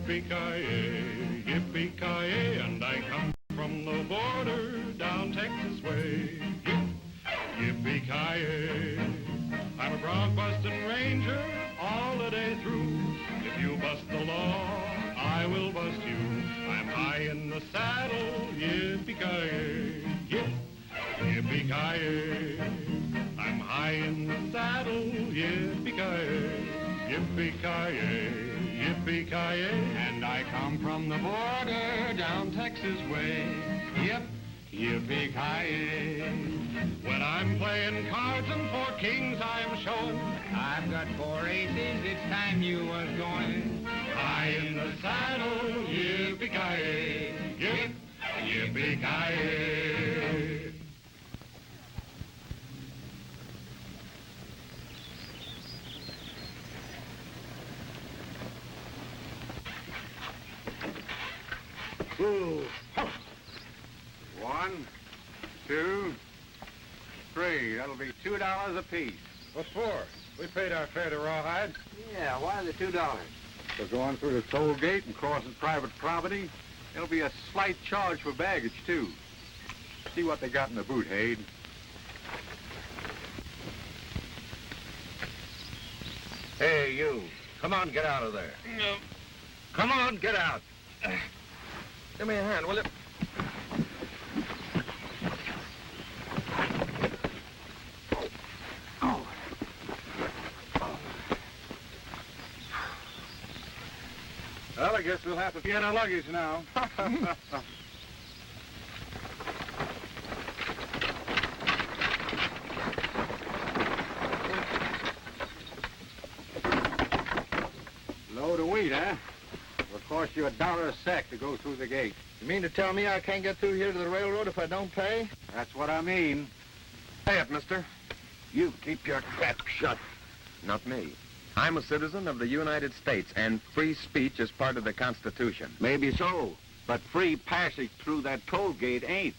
yippee-ki-yay, yippee-ki-yay, and I come from the border down Texas way. Yippee-ki-yay, I'm a bronc-busting ranger all the day through. If you bust the law, I will bust you. I'm high in the saddle, yippee-ki-yay, yip, yippee-ki-yay. I'm high in the saddle, yippee-ki-yay, yippee-ki-yay, yippee-ki-yay. And I come from the border down Texas way. Yep, yippee-ki-yay. When I'm playing cards and 4 kings I'm showing, I've got 4 aces, it's time you was going. high in the saddle, yippee-ki-yay, yip, yippee-ki-yay. Ooh. 1, 2, 3. That'll be $2 apiece. What for? We paid our fare to Rawhide. Yeah, why the $2? For going through the toll gate and crossing private property. There'll be a slight charge for baggage, too. See what they got in the boot, Hade. Hey, you. Come on, get out of there. No. Come on, get out. Give me a hand, will you? Well, I guess we'll have to get our luggage now. Load of wheat, huh? Will cost you $1 a sack to go through the gate. You mean to tell me I can't get through here to the railroad if I don't pay? That's what I mean. Pay it, mister. You keep your trap shut. Not me. I'm a citizen of the United States, and free speech is part of the Constitution. Maybe so, but free passage through that toll gate ain't.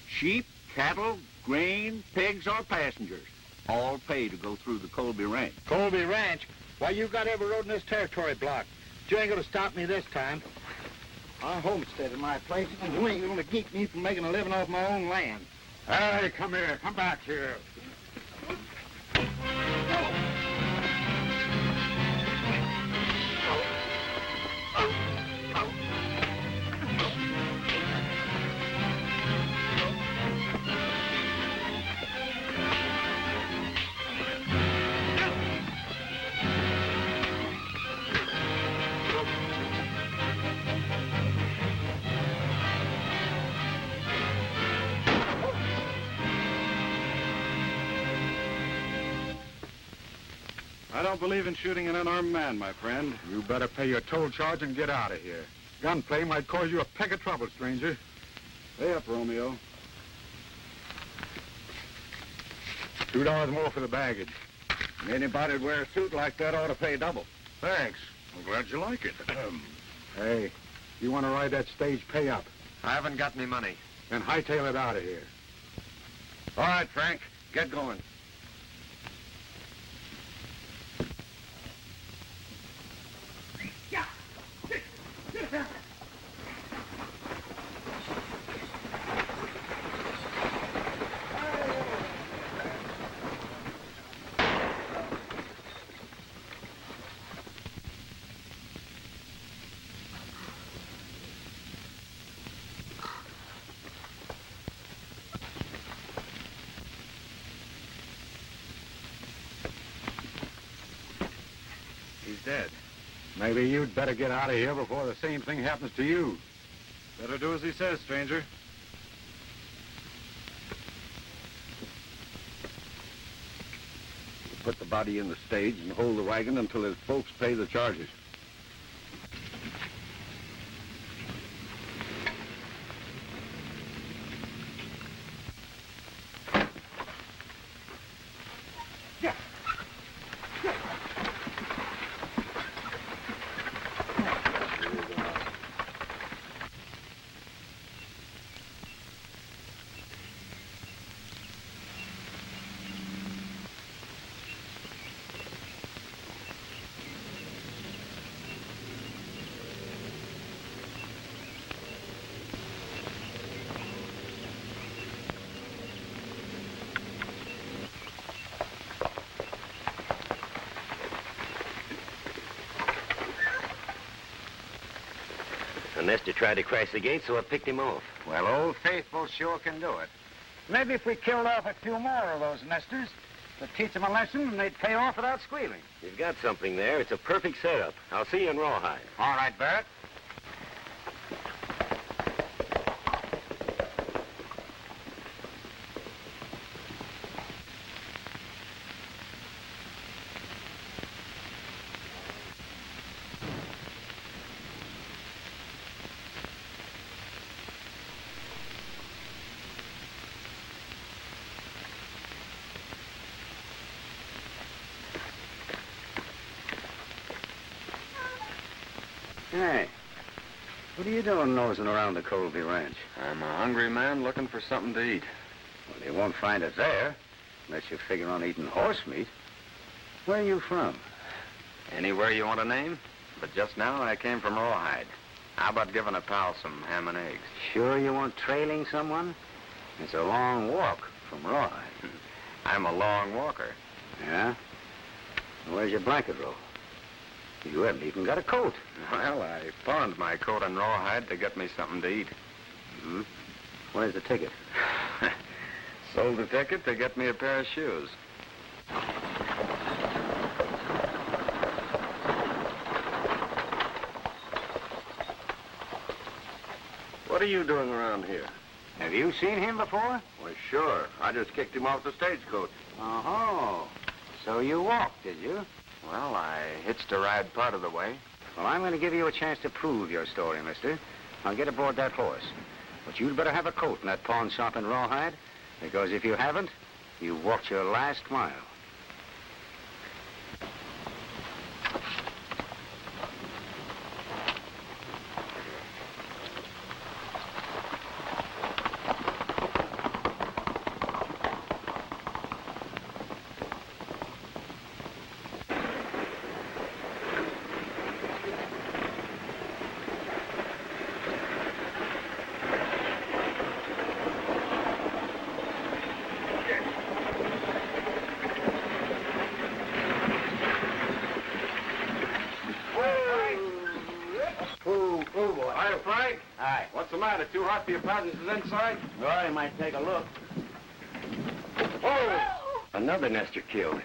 Sheep, cattle, grain, pigs, or passengers all pay to go through the Colby Ranch. Colby Ranch? Why, you got every road in this territory blocked. But you ain't gonna stop me this time. I homesteaded my place, and you ain't gonna keep me from making a living off my own land. Hey, come here. Come back here. I don't believe in shooting an unarmed man, my friend. You better pay your toll charge and get out of here. Gunplay might cause you a peck of trouble, stranger. Pay up, Romeo. $2 more for the baggage. Anybody that'd wear a suit like that ought to pay double. Thanks. I'm glad you like it. Hey, you want to ride that stage, pay up. I haven't got any money. Then hightail it out of here. All right, Frank, get going. He's dead. Maybe you'd better get out of here before the same thing happens to you. Better do as he says, stranger. Put the body in the stage and hold the wagon until his folks pay the charges. Nestor tried to crash the gate, so I picked him off. Well, Old Faithful sure can do it. Maybe if we killed off a few more of those nesters, to teach them a lesson and they'd pay off without squealing. You've got something there. It's a perfect setup. I'll see you in Rawhide. All right, Barrett. Hey, what are you doing nosing around the Colby Ranch? I'm a hungry man looking for something to eat. Well, you won't find it there, unless you figure on eating horse meat. Where are you from? Anywhere you want to name? But just now I came from Rawhide. How about giving a pal some ham and eggs? Sure you weren't trailing someone? It's a long walk from Rawhide. I'm a long walker. Yeah? Where's your blanket roll? You haven't even got a coat. Well, I pawned my coat in Rawhide to get me something to eat. Hmm? Where's the ticket? Sold the ticket to get me a pair of shoes. What are you doing around here? Have you seen him before? Why, sure. I just kicked him off the stagecoach. Oh, so you walked, did you? Well, I hitched a ride part of the way. Well, I'm going to give you a chance to prove your story, mister. I'll get aboard that horse. But you'd better have a coat in that pawn shop in Rawhide, because if you haven't, you've walked your last mile. Hiya, Frank. Hi. What's the matter? Too hot for your passengers inside? Well, you might take a look. Oh! Another Nestor killed.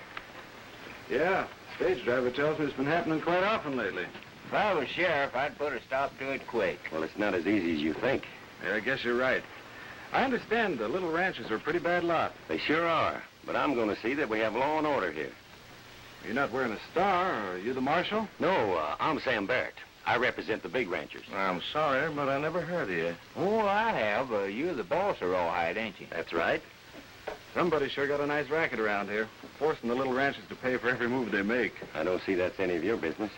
Yeah, stage driver tells me it's been happening quite often lately. If I was sheriff, I'd put a stop to it quick. Well, it's not as easy as you think. Yeah, I guess you're right. I understand the little ranchers are a pretty bad lot. They sure are. But I'm going to see that we have law and order here. You're not wearing a star. Are you the marshal? No, I'm Sam Barrett. I represent the big ranchers. I'm sorry, but I never heard of you. Oh, I have. You're the boss of Rawhide, ain't you? That's right. Somebody sure got a nice racket around here, forcing the little ranchers to pay for every move they make. I don't see that's any of your business.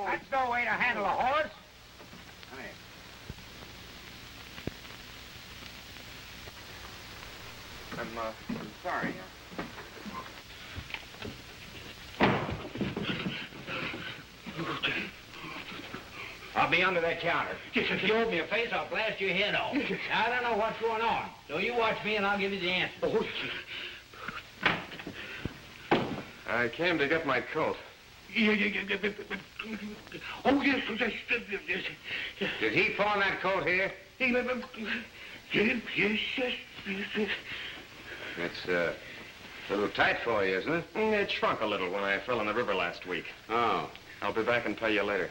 That's no way to handle a horse. I'm sorry. I'll be under that counter. If you open your face, I'll blast your head off. I don't know what's going on. So you watch me and I'll give you the answer. I came to get my coat. Oh, yes. Did he pawn that coat here? It's a little tight for you, isn't it? It shrunk a little when I fell in the river last week. Oh. I'll be back and tell you later.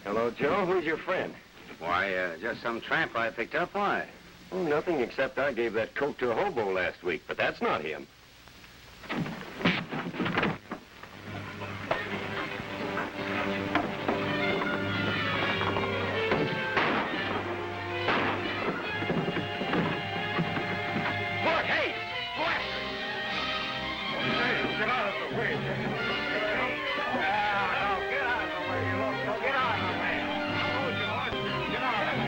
Hello, Joe. Who's your friend? Why, just some tramp I picked up. Why? Oh, nothing except I gave that coat to a hobo last week, but that's not him. Get out of the way. Get out of the way. Get out of the way. I'll hold you, horse. Get out of the way.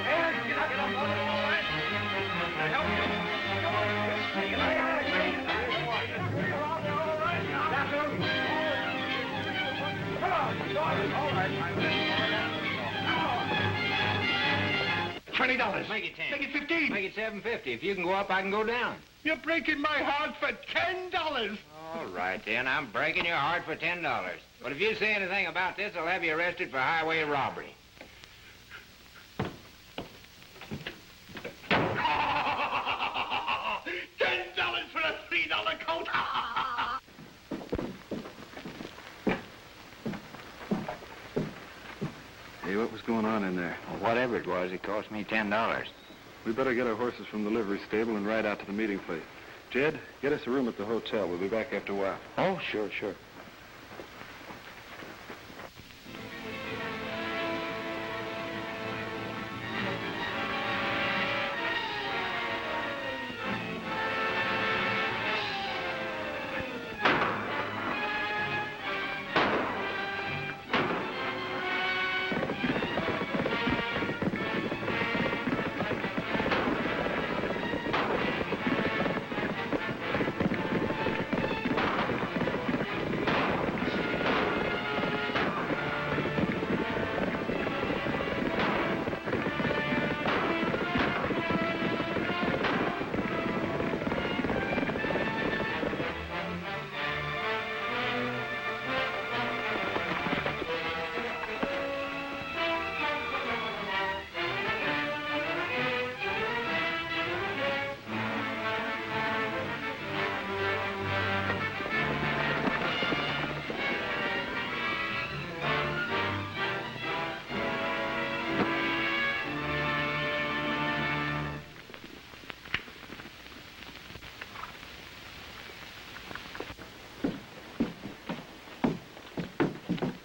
Hey, get up, all right? Can I help you? Come on. Get out of the way. You're all right now. That's it. Come on. All right, my man. $20. Make it 10. Make it 15. Make it $7.50. If you can go up, I can go down. You're breaking my heart for $10. All right, then. I'm breaking your heart for $10. But if you say anything about this, I'll have you arrested for highway robbery. $10 for a $3 coat. Hey, what was going on in there? Well, whatever it was, it cost me $10. We better get our horses from the livery stable and ride out to the meeting place. Jed, get us a room at the hotel. We'll be back after a while. Oh, sure.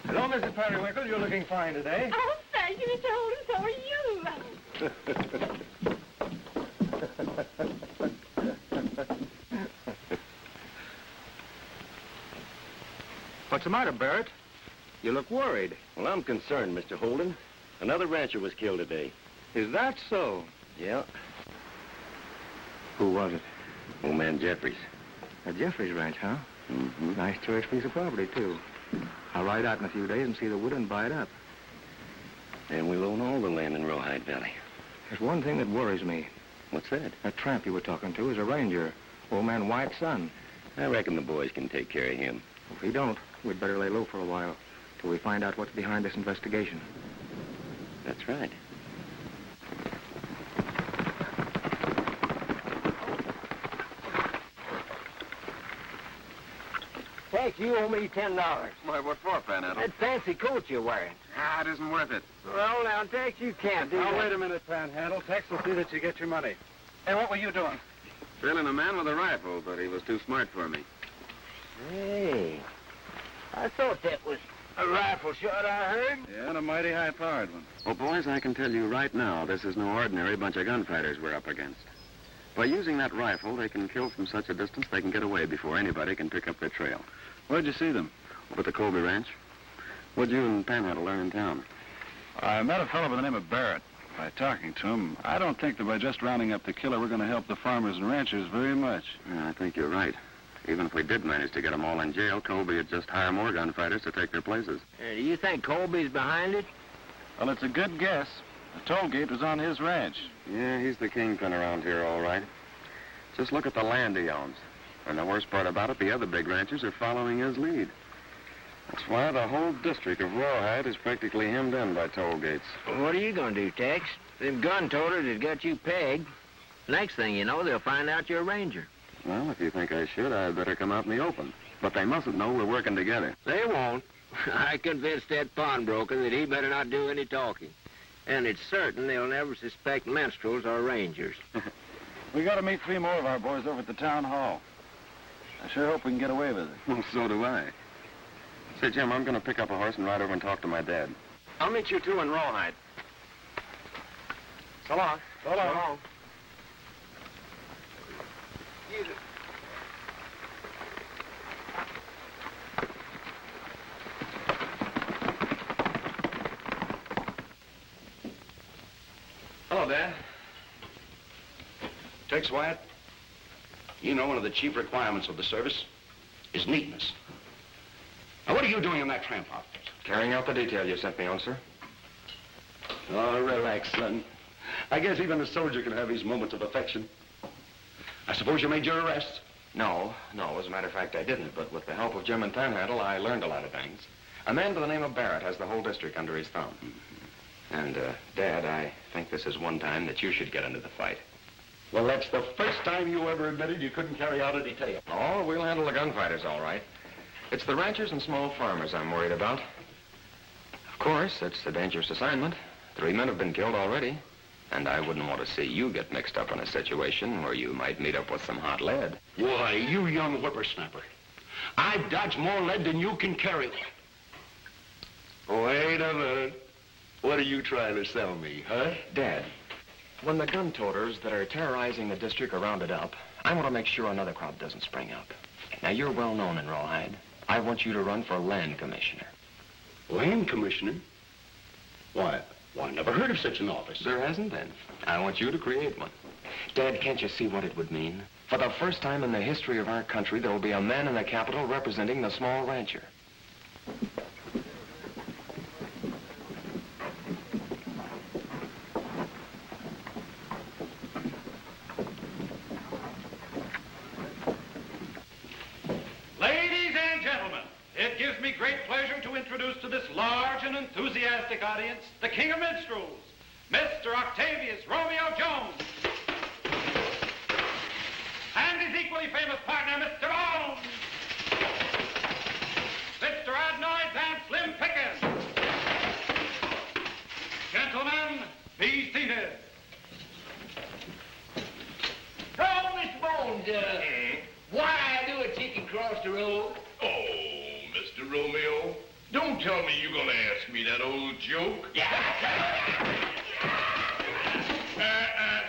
Hello, Mrs. Periwinkle. You're looking fine today. Oh, thank you, Mr. Holden. So are you. What's the matter, Barrett? You look worried. Well, I'm concerned, Mr. Holden. Another rancher was killed today. Is that so? Yeah, Who was it? old man Jeffries. At Jeffries Ranch, huh? Mm-hmm. Nice choice piece of property, too. I'll ride out in a few days and see the widow and buy it up. And we'll own all the land in Rawhide Valley. There's one thing that worries me. What's that? That tramp you were talking to is a ranger, old man White's son. I reckon the boys can take care of him. If he don't, we'd better lay low for a while till we find out what's behind this investigation. That's right. Tex, you owe me $10. Why, what for, Panhandle? That fancy coat you're wearing. Ah, it isn't worth it. Well, now, Tex, you can't do Now, that. wait a minute, Panhandle. Tex will see that you get your money. Hey, what were you doing? Trailing a man with a rifle, but he was too smart for me. Hey, I thought that was a rifle shot I heard. Yeah, and a mighty high-powered one. Well, boys, I can tell you right now, this is no ordinary bunch of gunfighters we're up against. By using that rifle, they can kill from such a distance they can get away before anybody can pick up their trail. Where'd you see them? Over at the Colby Ranch. What'd you and Panhandle learn in town? I met a fellow by the name of Barrett. By talking to him, I don't think that by just rounding up the killer, we're going to help the farmers and ranchers very much. Yeah, I think you're right. Even if we did manage to get them all in jail, Colby would just hire more gunfighters to take their places. Do you think Colby's behind it? Well, it's a good guess. The toll gate was on his ranch. Yeah, he's the kingpin around here, all right. Just look at the land he owns. And the worst part about it, the other big ranchers are following his lead. That's why the whole district of Rawhide is practically hemmed in by toll gates. What are you going to do, Tex? Them gun toters has got you pegged. Next thing you know, they'll find out you're a ranger. Well, if you think I should, I'd better come out in the open. But they mustn't know we're working together. They won't. I convinced that pawnbroker that he better not do any talking. And it's certain they'll never suspect minstrels or rangers. We got to meet 3 more of our boys over at the town hall. I sure hope we can get away with it. Well, so do I. Say, Jim, I'm going to pick up a horse and ride over and talk to my dad. I'll meet you two in Rawhide. So long. So long. Hello, Dad. Tex Wyatt, you know one of the chief requirements of the service is neatness. Now, what are you doing in that tramp outfit? Carrying out the detail you sent me on, sir. Oh, relax, son. I guess even a soldier can have his moments of affection. I suppose you made your arrests? No. As a matter of fact, I didn't. But with the help of Jim and Panhandle, I learned a lot of things. A man by the name of Barrett has the whole district under his thumb. And, Dad, I think this is one time that you should get into the fight. Well, that's the first time you ever admitted you couldn't carry out a detail. Oh, we'll handle the gunfighters all right. It's the ranchers and small farmers I'm worried about. Of course, it's a dangerous assignment. 3 men have been killed already. And I wouldn't want to see you get mixed up in a situation where you might meet up with some hot lead. Why, you young whippersnapper. I've dodged more lead than you can carry. Wait a minute. What are you trying to sell me, huh? Dad, when the gun toters that are terrorizing the district are rounded up, I want to make sure another crop doesn't spring up. Now, you're well known in Rawhide. I want you to run for land commissioner. Land commissioner? Why, I never heard of such an office. There hasn't been. I want you to create one. Dad, can't you see what it would mean? For the first time in the history of our country, there will be a man in the capital representing the small rancher. Ladies and gentlemen, it gives me great pleasure to introduce to this large and enthusiastic audience the King of Minstrels, Mr. Octavius Romeo Jones, and his equally famous partner, Mr. Bones, Mr. Adnoids and Slim Pickens. Gentlemen, be seated. Oh, Mr. Bones, why do a chicken cross the road? Oh, Mr. Romeo, don't tell me you're gonna ask me that old joke.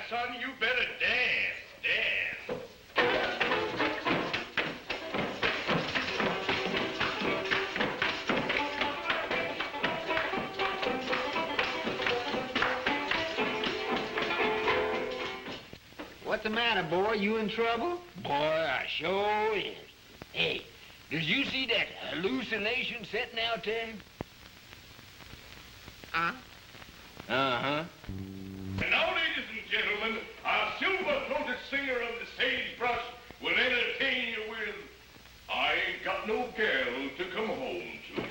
Son, you better dance. What's the matter, boy? You in trouble? Boy, I sure is. Hey, did you see that hallucination setting out there? Huh? Uh-huh. And now, ladies and gentlemen, our silver-throated singer of the sagebrush will entertain you with I Ain't Got No Girl to Come Home To.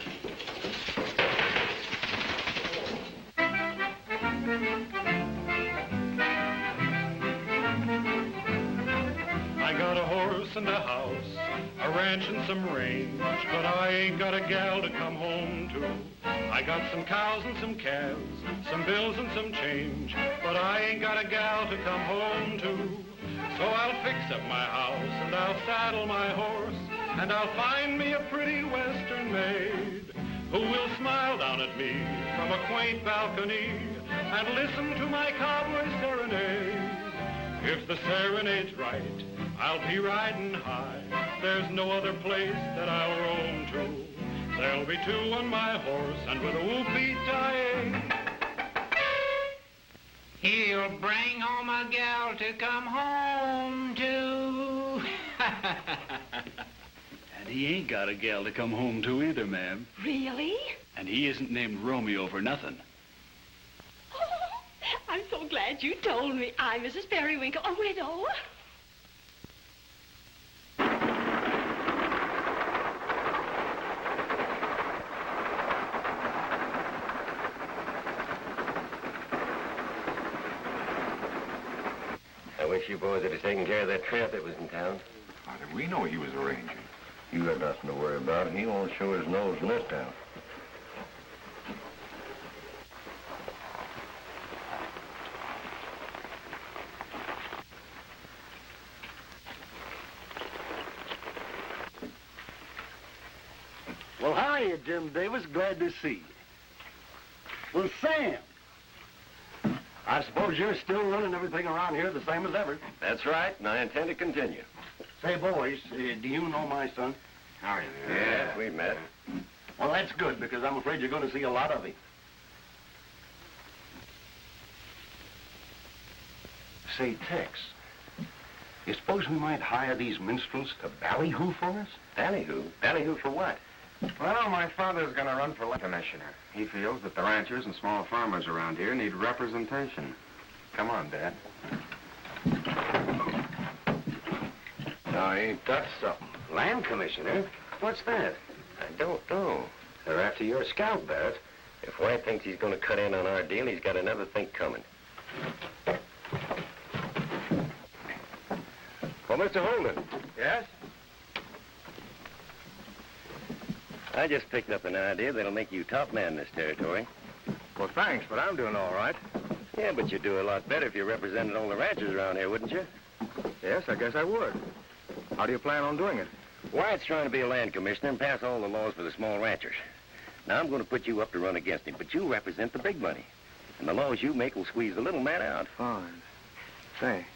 I got a horse and a house, a ranch and some range, but I ain't got a gal to come home to. I got some cows and some calves, some bills and some change, but I ain't got a gal to come home to. So I'll fix up my house and I'll saddle my horse, and I'll find me a pretty western maid who will smile down at me from a quaint balcony and listen to my cowboy serenade. If the serenade's right, I'll be riding high. There's no other place that I'll roam to. There'll be two on my horse, and with a whoopee-die, He'll bring home a gal to come home to. And he ain't got a gal to come home to either, ma'am. Really? And he isn't named Romeo for nothing. Oh, I'm so glad you told me. I'm Mrs. Periwinkle, a widow. I wish you boys had taken care of that tramp that was in town. How did we know he was a ranger? You got nothing to worry about. He won't show his nose in this town. Well, how are you, Jim Davis? Glad to see you. Well, Sam, I suppose you're still running everything around here the same as ever. That's right, and I intend to continue. Say, boys, do you know my son? How are you? Yes, we met. Well, that's good, because I'm afraid you're going to see a lot of him. Say, Tex, you suppose we might hire these minstrels to ballyhoo for us? Ballyhoo? Ballyhoo for what? Well, my father's going to run for commissioner. He feels that the ranchers and small farmers around here need representation. Come on, Dad. Now, ain't that something? Land commissioner? What's that? I don't know. They're after your scalp, Barrett. If White thinks he's going to cut in on our deal, he's got another think coming. Well, Mr. Holden. Yes? I just picked up an idea that'll make you top man in this territory. Well, thanks, but I'm doing all right. Yeah, but you'd do a lot better if you represented all the ranchers around here, wouldn't you? Yes, I guess I would. How do you plan on doing it? White's trying to be a land commissioner and pass all the laws for the small ranchers. Now, I'm going to put you up to run against him, but you represent the big money. And the laws you make will squeeze the little man out. Fine. Say,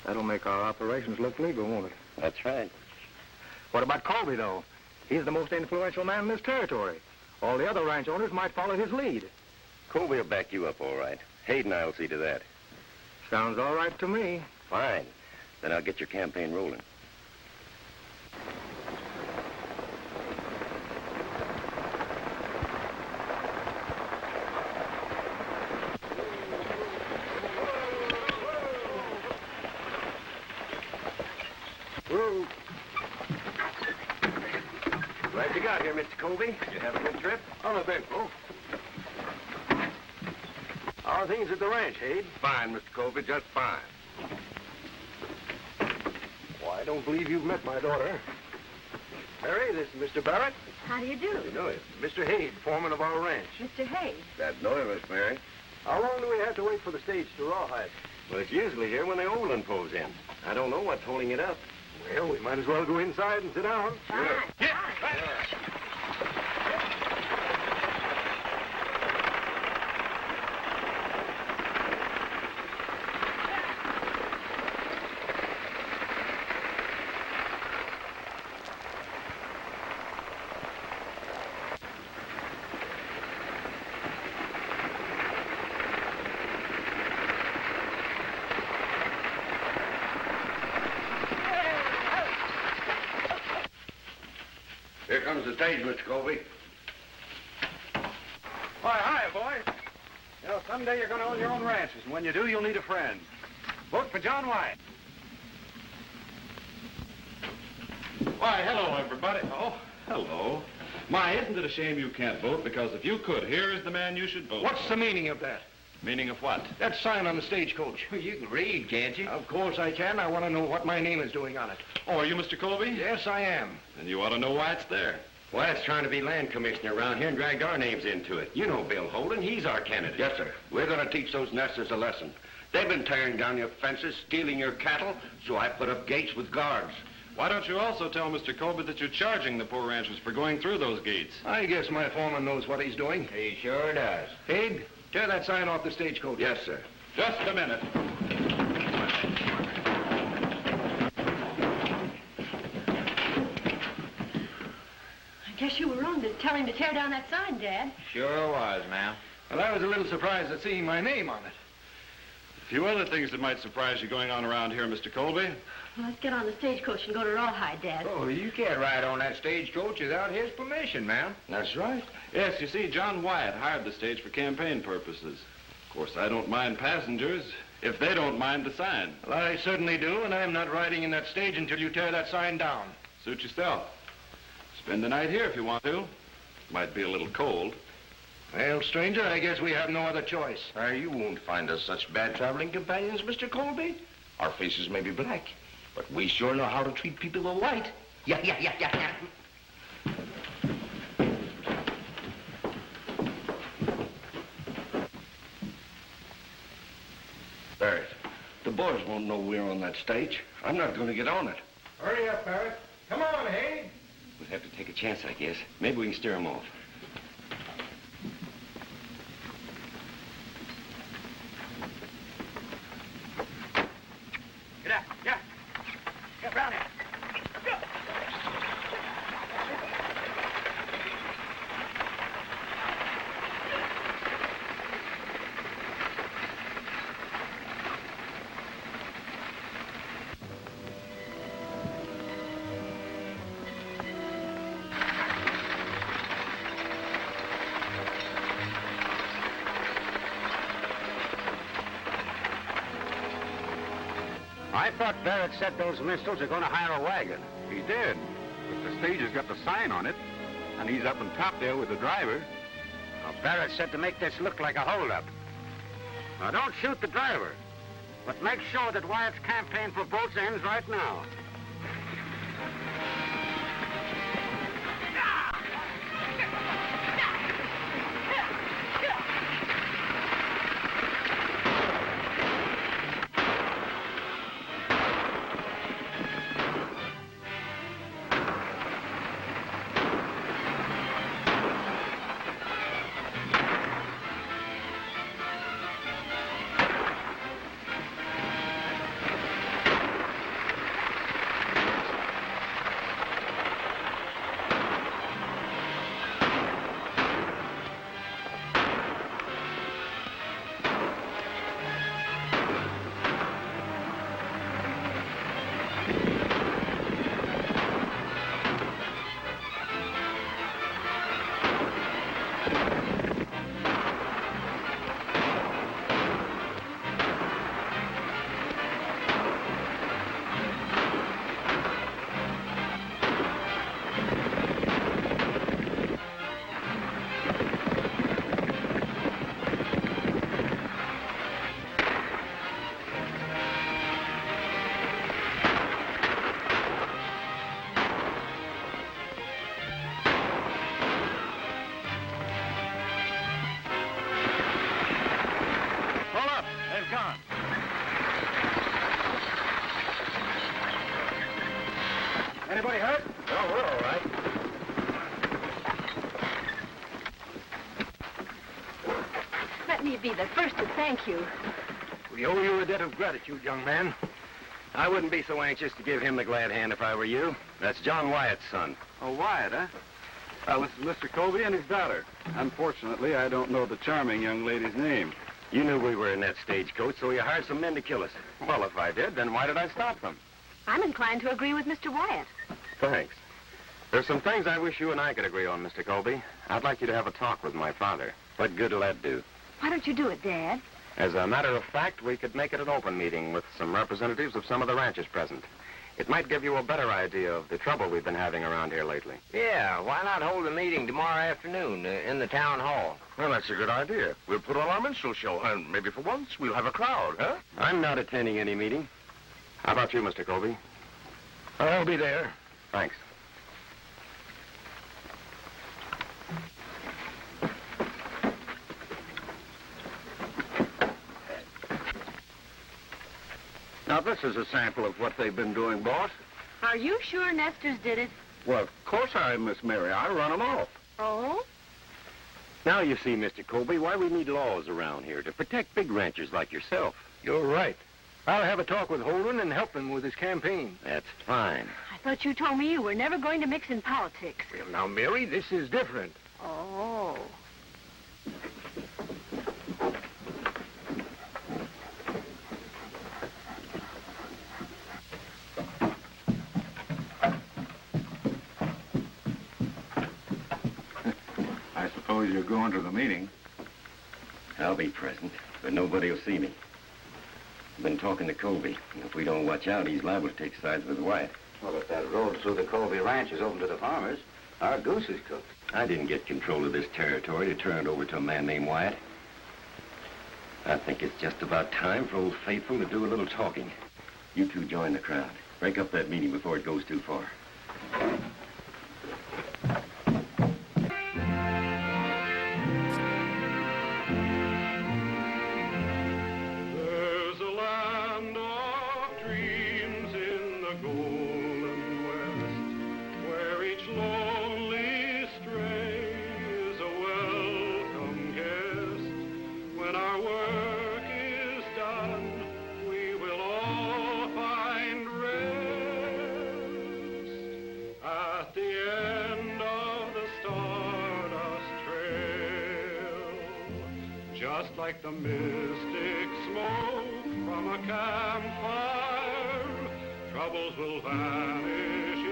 that'll make our operations look legal, won't it? That's right. What about Colby, though? He's the most influential man in this territory. All the other ranch owners might follow his lead. Colby will back you up all right. Hayden and I will see to that. Sounds all right to me. Fine. Then I'll get your campaign rolling. Whoa. Glad you got here, Mr. Colby. You have a good trip? Uneventful. How are things at the ranch, Hayden? Fine, Mr. Colby, just fine. Well, I don't believe you've met my daughter. Mary, this is Mr. Barrett. How do you do? You know it. Mr. Hayde, foreman of our ranch. Mr. Hayes. Glad to know you, Miss Mary. How long do we have to wait for the stage to Rawhide? Well, it's usually here when the old one pulls in. I don't know what's holding it up. Well, we might as well go inside and sit down. Fine. Yeah. Here comes the stage, Mr. Colby. Why, hiya, boy. You know, someday you're going to own your own ranches, and when you do, you'll need a friend. Vote for John White. Why, hello, everybody. Oh, hello. My, isn't it a shame you can't vote? Because if you could, here is the man you should vote What's for. the meaning of that? Meaning of what? That sign on the stagecoach. You can read, can't you? Of course I can. I want to know what my name is doing on it. Oh, are you Mr. Colby? Yes, I am. Then you ought to know why it's there. White's trying to be land commissioner around here and dragged our names into it. You know Bill Holden. He's our candidate. Yes, sir. We're going to teach those nesters a lesson. They've been tearing down your fences, stealing your cattle, so I put up gates with guards. Why don't you also tell Mr. Colby that you're charging the poor ranchers for going through those gates? I guess my foreman knows what he's doing. He sure does. Abe, tear that sign off the stagecoach. Yes, sir. Just a minute. I guess you were wrong to tell him to tear down that sign, Dad. Sure was, ma'am. Well, I was a little surprised at seeing my name on it. A few other things that might surprise you going on around here, Mr. Colby. Well, let's get on the stagecoach and go to Rawhide, Dad. Oh, you can't ride on that stagecoach without his permission, ma'am. That's right. Yes, you see, John Wyatt hired the stage for campaign purposes. Of course, I don't mind passengers if they don't mind the sign. Well, I certainly do, and I'm not riding in that stage until you tear that sign down. Suit yourself. Spend the night here if you want to. Might be a little cold. Well, stranger, I guess we have no other choice. You won't find us such bad traveling companions, Mr. Colby. Our faces may be black, but we sure know how to treat people who are white. Yeah. Barrett, the boys won't know we're on that stage. I'm not going to get on it. Hurry up, Barrett. Come on, Hayde. We'll have to take a chance, I guess. Maybe we can steer them off. Get out. Yeah. Get round here. Go. I thought Barrett said those minstrels are going to hire a wagon. He did. But the stage has got the sign on it. And he's up on top there with the driver. Now, Barrett said to make this look like a holdup. Now, don't shoot the driver. But make sure that Wyatt's campaign for votes ends right now. Anybody hurt? No, we're all right. Let me be the first to thank you. We owe you a debt of gratitude, young man. I wouldn't be so anxious to give him the glad hand if I were you. That's John Wyatt's son. Oh, Wyatt, huh? This is Mr. Colby and his daughter. Unfortunately, I don't know the charming young lady's name. You knew we were in that stagecoach, so you hired some men to kill us. Well, if I did, then why did I stop them? I'm inclined to agree with Mr. Wyatt. Thanks. There's some things I wish you and I could agree on, Mr. Colby. I'd like you to have a talk with my father. What good will that do? Why don't you do it, Dad? As a matter of fact, we could make it an open meeting with some representatives of some of the ranchers present. It might give you a better idea of the trouble we've been having around here lately. Yeah, why not hold a meeting tomorrow afternoon in the town hall? Well, that's a good idea. We'll put on our minstrel show, and maybe for once we'll have a crowd, huh? I'm not attending any meeting. How about you, Mr. Colby? I'll be there. Thanks. Now, this is a sample of what they've been doing, boss. Are you sure Nestor's did it? Well, of course I am, Miss Mary. I run them off. Oh? Now you see, Mr. Colby, why we need laws around here to protect big ranchers like yourself. You're right. I'll have a talk with Holden and help him with his campaign. That's fine. I thought you told me you were never going to mix in politics. Well, now, Mary, this is different. Oh. I suppose you're going to the meeting. I'll be present, but nobody will see me. I've been talking to Colby, and if we don't watch out, he's liable to take sides with Wyatt. Well, if that road through the Colby Ranch is open to the farmers, our goose is cooked. I didn't get control of this territory to turn it over to a man named Wyatt. I think it's just about time for Old Faithful to do a little talking. You two join the crowd. Break up that meeting before it goes too far. There's a land of dreams in the golden west, where each lonely stray is a welcome guest. When our work is done, we will all find rest at the end of the Stardust Trail. Just like the mystic smoke from a campfire, troubles will vanish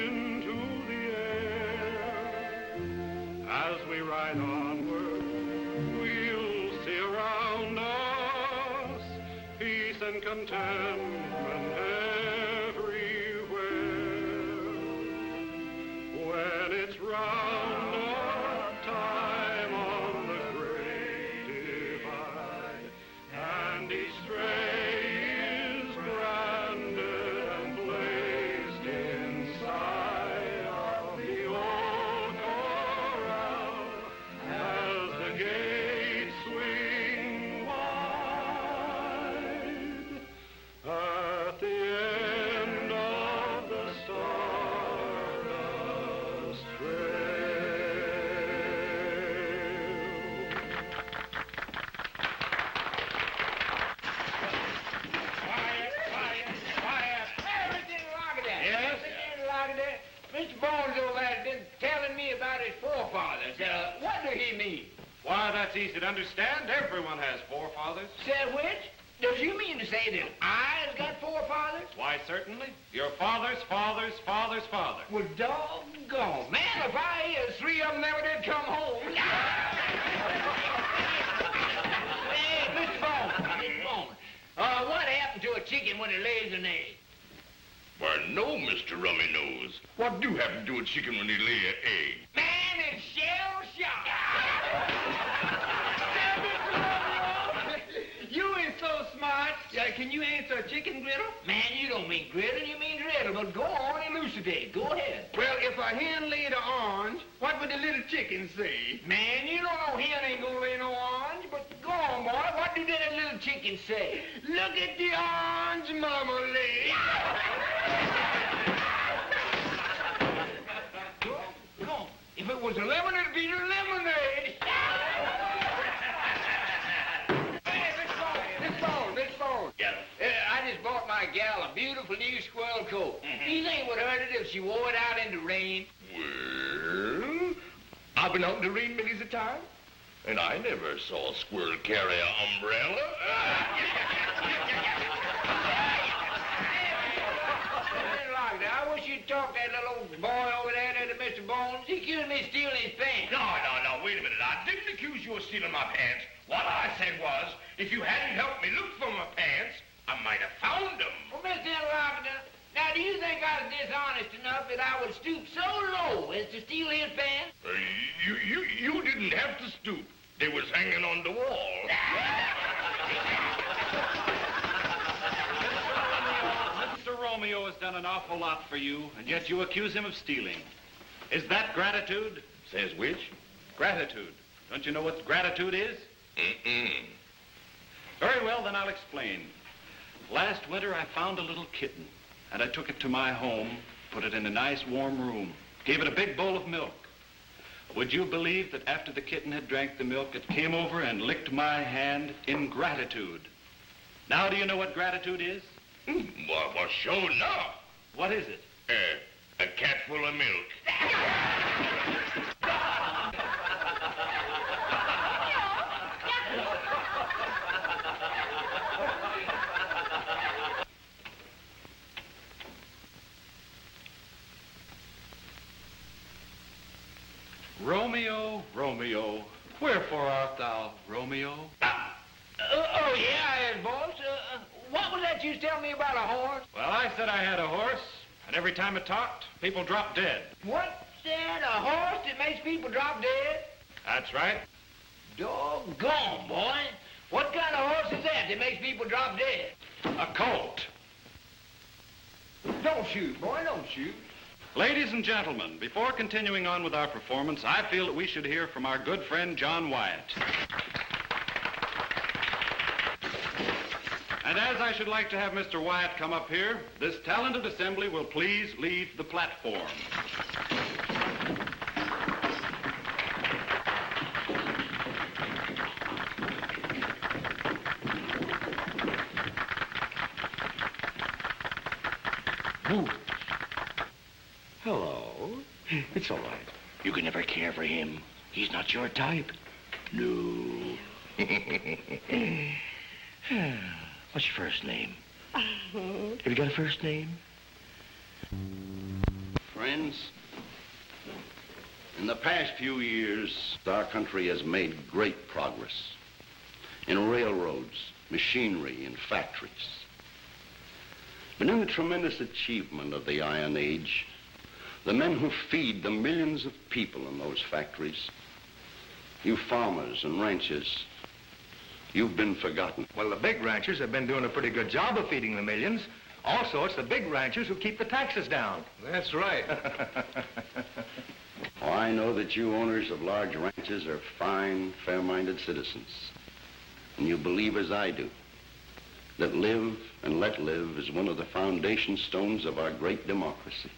into the air. As we ride onward, we'll see around us peace and contentment Mr. Bones over there has been telling me about his forefathers. What do he mean? Why, that's easy to understand. Everyone has forefathers. Said which? Does you mean to say that I has got forefathers? Why, certainly. Your father's father's father's father. Well, doggone. Man, if I hear 3 of them never did come home. Hey, Mr. Bones. What happened to a chicken when it lays an egg? Why, no, Mr. Rummy Nose. What do happen to a chicken when he lay an egg? Man, it's shell-shocked. You ain't so smart. Can you answer a chicken griddle? Man, you don't mean griddle, you mean driddle. But go on, elucidate. Go ahead. Well, if a hen laid an orange, what would the little chicken say? Man, you don't know hen ain't gonna lay no orange. But go on, boy. What do that little chicken say? Look at the orange mama lay. Go on. If it was a lemon, it'd be the lemonade. Miss Bones. Yeah. I just bought my gal a beautiful new squirrel coat. You think it would hurt it if she wore it out in the rain? Well, I've been out in the rain many's a time, and I never saw a squirrel carry an umbrella. I wish you'd talk that little old boy over there to Mr. Bones. He accused me of stealing his pants. No, wait a minute. I didn't accuse you of stealing my pants. What I said was, if you hadn't helped me look for my pants, I might have found them. Well, Mr. Interlocutor, now do you think I was dishonest enough that I would stoop so low as to steal his pants? You didn't have to stoop. They was hanging on the wall. Mr. Romeo has done an awful lot for you, and yet you accuse him of stealing. Is that gratitude? Says which? Gratitude. Don't you know what gratitude is? Mm-mm. Very well, then I'll explain. Last winter, I found a little kitten, and I took it to my home, put it in a nice warm room, gave it a big bowl of milk. Would you believe that after the kitten had drank the milk, it came over and licked my hand in gratitude? Now, do you know what gratitude is? Well, sure enough. What is it? A cat full of milk. Romeo, Romeo, wherefore art thou, Romeo? Oh, yeah, boss. What was that you was telling me about a horse? Well, I said I had a horse, and every time it talked, people dropped dead. What's that, a horse that makes people drop dead? That's right. Doggone, boy. What kind of horse is that makes people drop dead? A colt. Don't shoot, boy, don't shoot. Ladies and gentlemen, before continuing on with our performance, I feel that we should hear from our good friend John Wyatt. And as I should like to have Mr. Wyatt come up here, this talented assembly will please leave the platform. Ooh. Hello. It's all right. You can never care for him. He's not your type. No. What's your first name? Have you got a first name? Friends, in the past few years, our country has made great progress in railroads, machinery, and factories. But in the tremendous achievement of the Iron Age, the men who feed the millions of people in those factories, you farmers and ranchers, you've been forgotten. Well, the big ranchers have been doing a pretty good job of feeding the millions. Also, it's the big ranchers who keep the taxes down. That's right. Oh, I know that you owners of large ranches are fine, fair-minded citizens. And you believe as I do, that live and let live is one of the foundation stones of our great democracy.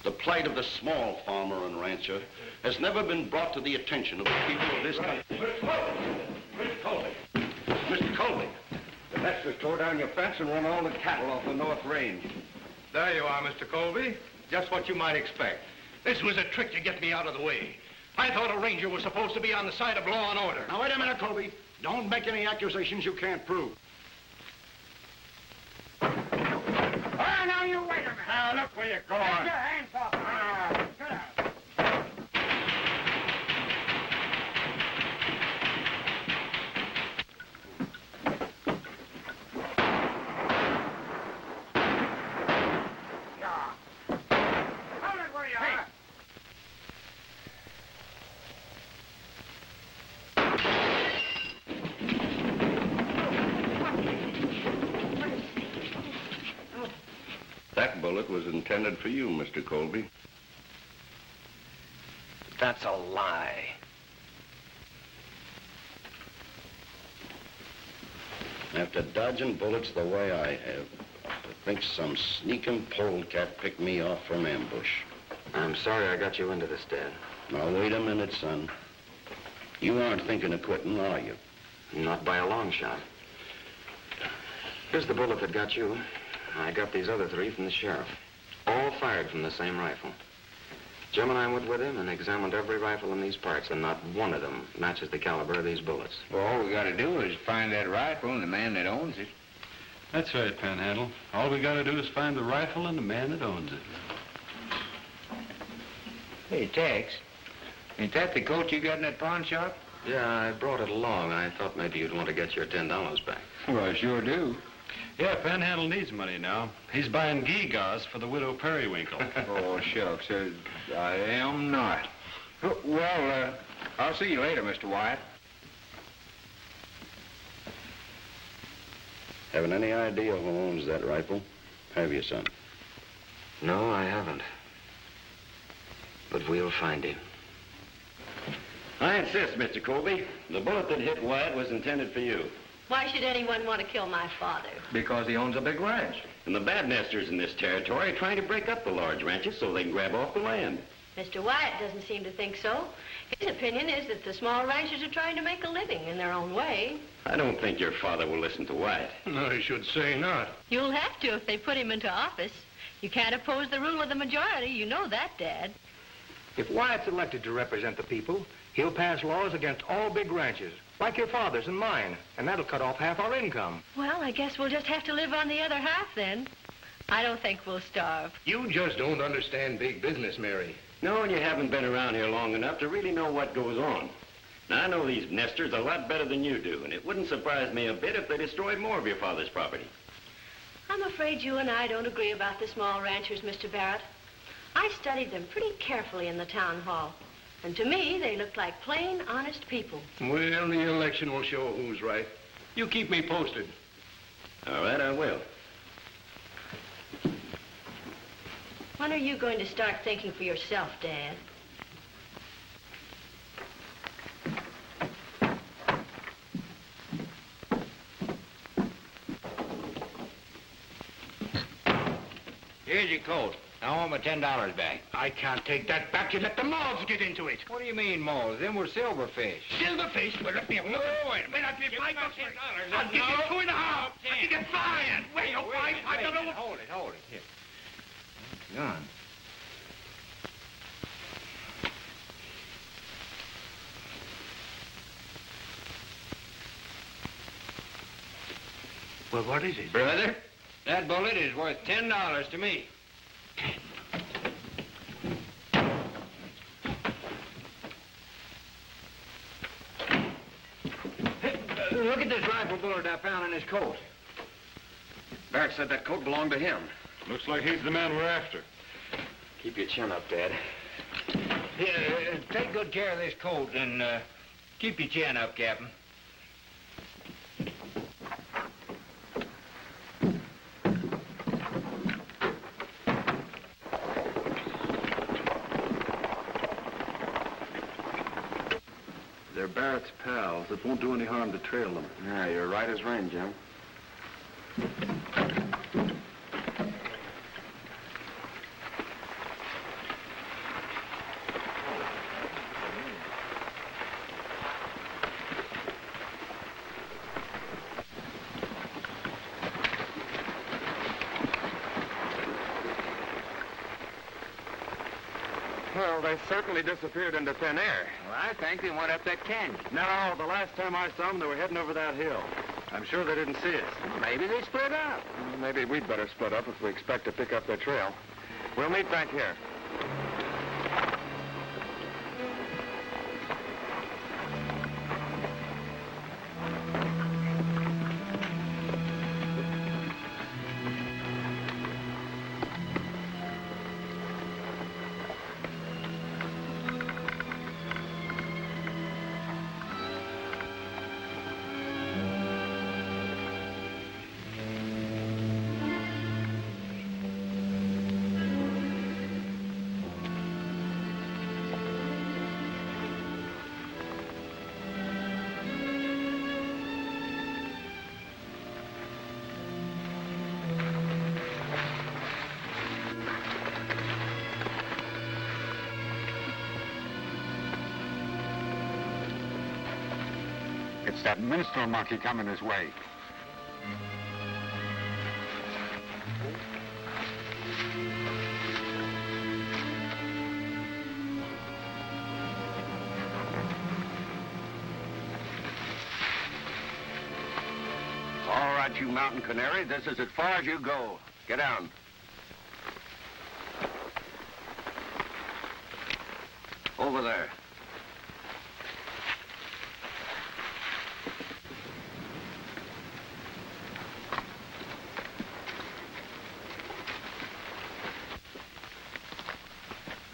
The plight of the small farmer and rancher has never been brought to the attention of the people of this country. Mr. Colby! Mr. Colby! The Nesters tore down your fence and run all the cattle off the North Range. There you are, Mr. Colby. Just what you might expect. This was a trick to get me out of the way. I thought a ranger was supposed to be on the side of law and order. Now, wait a minute, Colby. Don't make any accusations you can't prove. Oh, now you wait a minute. Now, look where you're going. Get your hands off. Get out. That bullet was intended for you, Mr. Colby. That's a lie. After dodging bullets the way I have, to think some sneaking polecat picked me off from ambush. I'm sorry I got you into this, Dad. Now, wait a minute, son. You aren't thinking of quitting, are you? Not by a long shot. Here's the bullet that got you. I got these other 3 from the sheriff. All fired from the same rifle. Jim and I went with him and examined every rifle in these parts, and not one of them matches the caliber of these bullets. Well, all we gotta do is find that rifle and the man that owns it. That's right, Panhandle. All we gotta do is find the rifle and the man that owns it. Hey, Tex, ain't that the coat you got in that pawn shop? Yeah, I brought it along. I thought maybe you'd want to get your $10 back. Well, I sure do. Yeah, Panhandle needs money now. He's buying gewgaws for the widow Periwinkle. Oh, shucks. I am not. Well, I'll see you later, Mr. Wyatt. Haven't any idea who owns that rifle? Have you, son? No, I haven't. But we'll find him. I insist, Mr. Colby. The bullet that hit Wyatt was intended for you. Why should anyone want to kill my father? Because he owns a big ranch. And the bad nesters in this territory are trying to break up the large ranches so they can grab off the land. Mr. Wyatt doesn't seem to think so. His opinion is that the small ranchers are trying to make a living in their own way. I don't think your father will listen to Wyatt. I should say not. You'll have to if they put him into office. You can't oppose the rule of the majority. You know that, Dad. If Wyatt's elected to represent the people, he'll pass laws against all big ranches, like your father's and mine, and that'll cut off half our income. Well, I guess we'll just have to live on the other half then. I don't think we'll starve. You just don't understand big business, Mary. No, and you haven't been around here long enough to really know what goes on. Now, I know these nesters a lot better than you do, and it wouldn't surprise me a bit if they destroyed more of your father's property. I'm afraid you and I don't agree about the small ranchers, Mr. Barrett. I studied them pretty carefully in the town hall. And to me, they looked like plain, honest people. Well, the election will show who's right. You keep me posted. All right, I will. When are you going to start thinking for yourself, Dad? Here's your coat. I want my $10 back. I can't take that back. You let the moths get into it. What do you mean, moles? Them were silverfish. Silverfish? Well, let me have a look. wait a minute. I'll give you $5 for it. I'll give No. you 2 1/2. I'll give you 5. Wait, oh, 5. I don't know. Hold it. Here. Gone. Well, what is it? Brother, that bullet is worth $10 to me. Look at this rifle bullet I found in his coat. Barrett said that coat belonged to him. Looks like he's the man we're after. Keep your chin up, Dad. Here, take good care of this coat and keep your chin up, Captain. They're Barrett's pals. It won't do any harm to trail them. Yeah, you're right as rain, Jim. Well, they certainly disappeared into thin air. Well, I think they went up that canyon. No, the last time I saw them, they were heading over that hill. I'm sure they didn't see us. Maybe they split up. Well, maybe we'd better split up if we expect to pick up their trail. We'll meet back here. It's that minstrel monkey coming his way. All right, you mountain canary. This is as far as you go. Get down. Over there.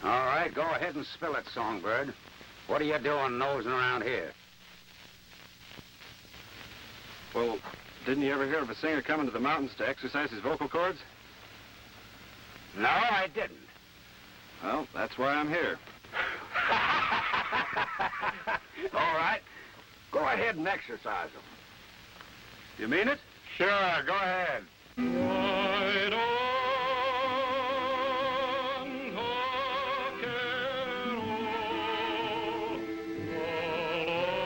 All right, go ahead and spill it, Songbird. What are you doing nosing around here? Well, didn't you ever hear of a singer coming to the mountains to exercise his vocal cords? No, I didn't. Well, that's why I'm here. All right. Go ahead and exercise them. You mean it? Sure, go ahead. Ride on, Grande.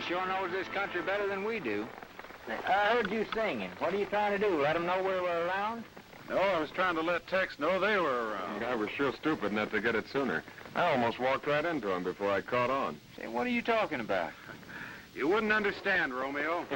sure knows this country better than we do. I heard you singing. What are you trying to do? Let them know we were around? No, I was trying to let Tex know they were around. I was sure stupid not to get it sooner. I almost walked right into him before I caught on. Say, what are you talking about? You wouldn't understand, Romeo.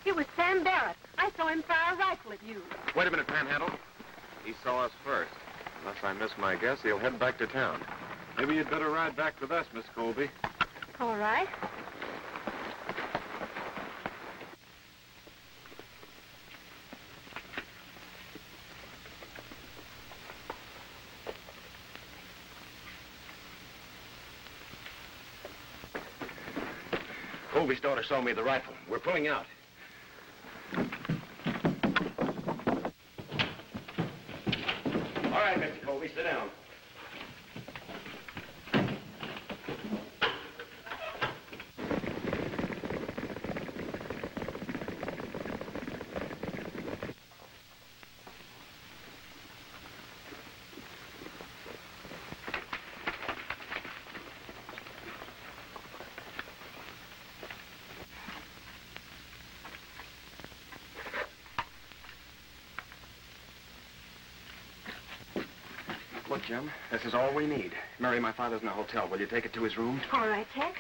It was Sam Barrett. I saw him fire a rifle at you. Wait a minute, Panhandle. He saw us first. Unless I miss my guess, he'll head back to town. Maybe you'd better ride back with us, Miss Colby. All right. Colby's daughter saw me with the rifle. We're pulling out. All right, Mr. Colby, sit down. Look, Jim, this is all we need. Mary, my father's in a hotel. Will you take it to his room? All right, Tex.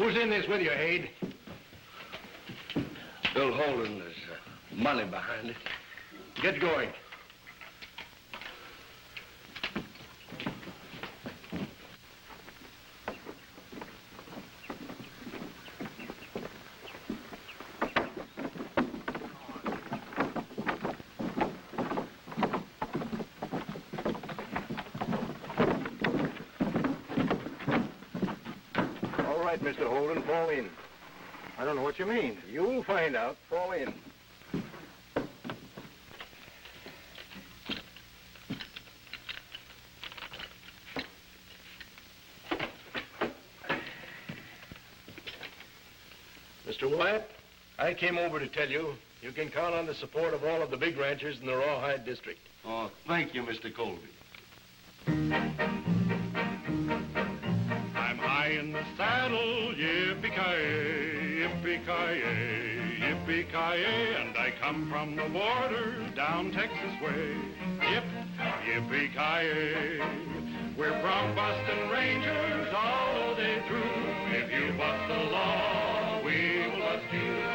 Who's in this with you, Hade? Bill Holden, there's money behind it. Get going. All right, Mr. Holden, fall in. I don't know what you mean. You'll find out. Fall in. Mr. Wyatt, I came over to tell you you can count on the support of all of the big ranchers in the Rawhide district. Oh, thank you, Mr. Colby. I'm high in the saddle, yippee-ki-yay, yippee-ki-yay, yippee-ki-yay, and I come from the border down Texas way. Yip, yippee-ki-yay. We're bronc busting rangers all the day through. If you bust the law, we will bust you.